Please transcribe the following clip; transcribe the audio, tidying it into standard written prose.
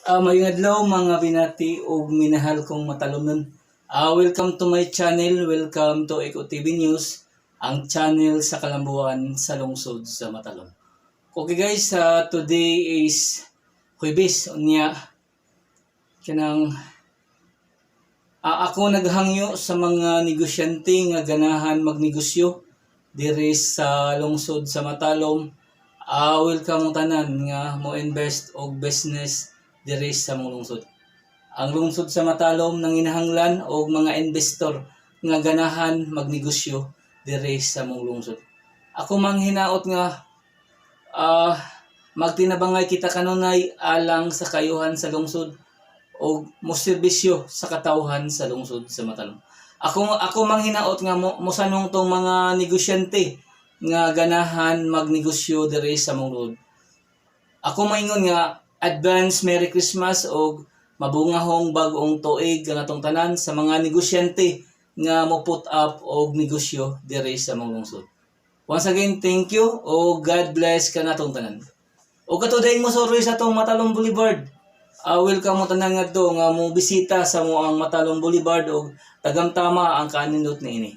Mayong adlaw mga binati ug minahal kong matalomnon. Welcome to my channel, welcome to Eco TV News, ang channel sa kalambuan sa lungsod sa Matalom. Okay guys, today is Huwebes unya kanang ako naghangyo sa mga negosyante nga ganahan magnegosyo diri sa lungsod sa Matalom. Welcome tanan nga mo invest og business diri sa mong lungsod. Ang lungsod sa Matalom nanginahanglan og mga investor nga ganahan magnegosyo diri sa mong lungsod. Ako mang hinaot nga magtinabangay kita kanunay alang sa kayuhan sa lungsod o moserbisyo sa katawhan sa lungsod sa Matalom. Ako mang hinaot nga mosanong tong mga negosyante nga ganahan magnegosyo diri sa mong lungsod. Ako maingon nga advance Merry Christmas o mabungahong bag-ong tuig nga atong tanan sa mga negosyante nga mo put up og negosyo diri sa mong lungsod. Once again, thank you o God bless ka natong tanan. O katudaing mo sorry sa atong Matalom Boulevard. Welcome mo tanan ngadto nga mo bisita sa mo ang Matalom Boulevard og tagamtama ang kanindot niini.